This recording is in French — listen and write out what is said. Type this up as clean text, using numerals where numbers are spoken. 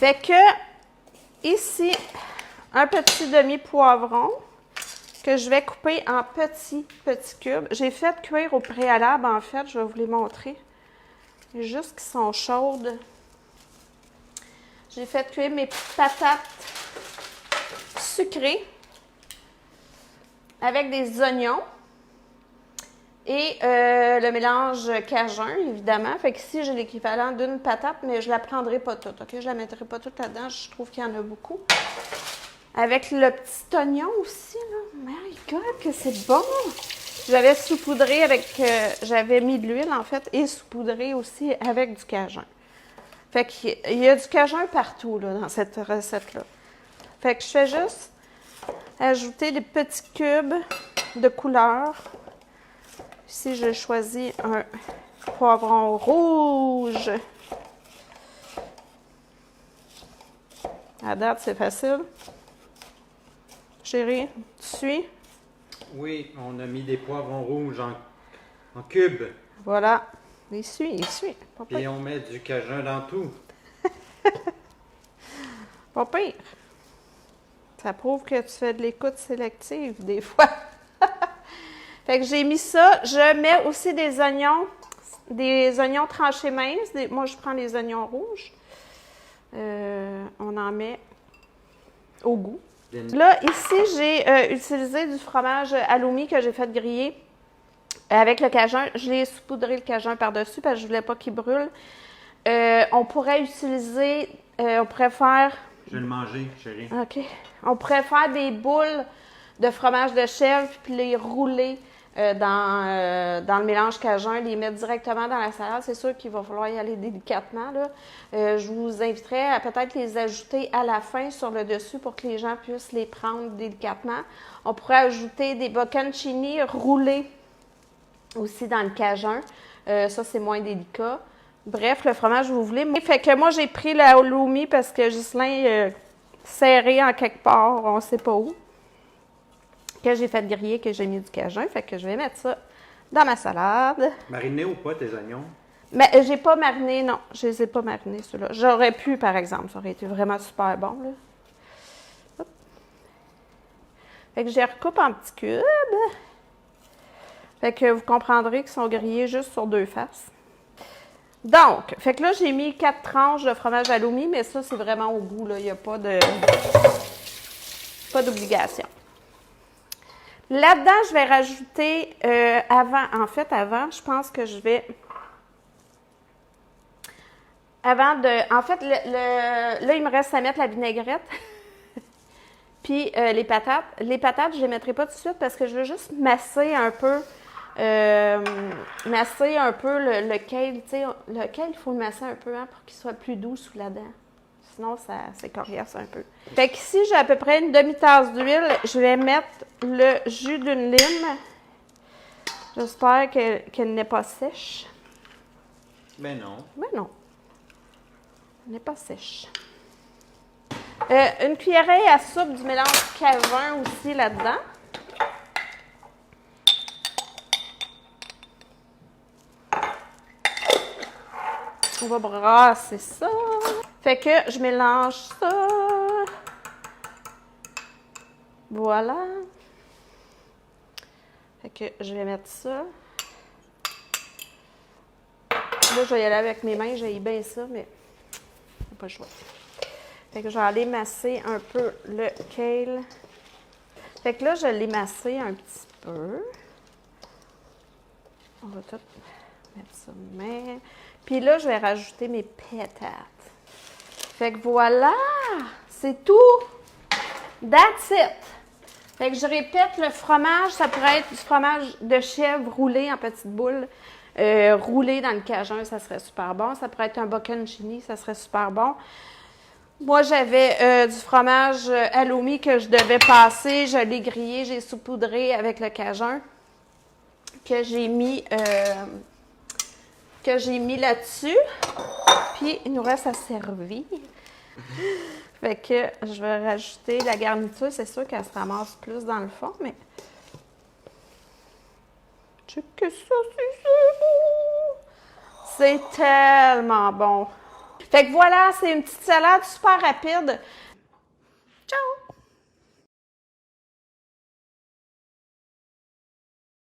Fait que, ici, un petit demi-poivron que je vais couper en petits cubes. J'ai fait cuire au préalable, en fait, je vais vous les montrer. Juste qu'ils sont chaudes. J'ai fait cuire mes patates sucrées avec des oignons et le mélange cajun, évidemment. Fait qu'ici, j'ai l'équivalent d'une patate, mais je ne la prendrai pas toute, OK? Je ne la mettrai pas toute là-dedans, je trouve qu'il y en a beaucoup. Avec le petit oignon aussi, là. My God, que c'est bon! J'avais saupoudré avec... j'avais mis de l'huile, en fait, et saupoudré aussi avec du cajun. Fait qu'il y a du cajun partout, là, dans cette recette-là. Fait que je fais juste ajouter des petits cubes de couleur. Ici, je choisis un poivron rouge. À date, c'est facile. Chérie, tu suis? Oui, on a mis des poivrons rouges en cubes. Voilà. Il suit. Et on met du cajun dans tout. Pas pire. Ça prouve que tu fais de l'écoute sélective, des fois. Fait que j'ai mis ça. Je mets aussi des oignons tranchés minces. Moi, je prends des oignons rouges. On en met au goût. Là, ici, j'ai utilisé du fromage halloumi que j'ai fait griller avec le cajun. Je l'ai saupoudré le cajun par-dessus parce que je ne voulais pas qu'il brûle. On pourrait utiliser, on pourrait faire... Je vais le manger, chérie. OK. On pourrait faire des boules de fromage de chèvre puis les rouler dans le mélange cajun, les mettre directement dans la salade. C'est sûr qu'il va falloir y aller délicatement, là. Je vous inviterais à peut-être les ajouter à la fin sur le dessus pour que les gens puissent les prendre délicatement. On pourrait ajouter des bocconcini roulés aussi dans le cajun. Ça, c'est moins délicat. Bref, le fromage, vous voulez. Fait que moi, j'ai pris la halloumi parce que Ghislain serré en quelque part, on ne sait pas où, que j'ai fait griller, que j'ai mis du cajun. Fait que je vais mettre ça dans ma salade. Mariné ou pas tes oignons? Mais j'ai pas mariné, non. Je les ai pas marinés, ceux-là. J'aurais pu, par exemple. Ça aurait été vraiment super bon, là. Hop. Fait que je les recoupe en petits cubes. Fait que vous comprendrez qu'ils sont grillés juste sur 2 faces. Donc, fait que là, j'ai mis 4 tranches de fromage halloumi, mais ça, c'est vraiment au goût, là. Il n'y a pas d'obligation. Là-dedans, je vais rajouter, avant, je pense que je vais... En fait, là, il me reste à mettre la vinaigrette. Puis les patates. Les patates, je ne les mettrai pas tout de suite parce que je veux juste masser un peu... le kale, tu sais, le kale, il faut le masser un peu, hein, pour qu'il soit plus doux sous la dent. Sinon, ça c'est coriace un peu. Fait qu'ici, j'ai à peu près une demi-tasse d'huile. Je vais mettre le jus d'une lime. J'espère qu'elle n'est pas sèche. Ben non. Ben non. Elle n'est pas sèche. Une cuillerée à soupe du mélange cajun aussi là-dedans. On va brasser ça. Fait que je mélange ça. Voilà. Fait que je vais mettre ça. Là, je vais y aller avec mes mains. J'ai bien ça, mais j'ai pas le choix. Fait que je vais aller masser un peu le kale. Fait que là, je l'ai massé un petit peu. On va tout mettre ça de main. Puis là, je vais rajouter mes patates. Fait que voilà! C'est tout! That's it! Fait que je répète, le fromage, ça pourrait être du fromage de chèvre roulé en petites boules. Roulé dans le cajun, ça serait super bon. Ça pourrait être un bocconcini, ça serait super bon. Moi, j'avais du fromage halloumi que je devais passer. Je l'ai grillé, j'ai saupoudré avec le cajun que j'ai mis là-dessus. Puis, il nous reste à servir. Fait que je vais rajouter la garniture. C'est sûr qu'elle se ramasse plus dans le fond, mais... Check que ça, c'est beau! C'est tellement bon! Fait que voilà, c'est une petite salade super rapide.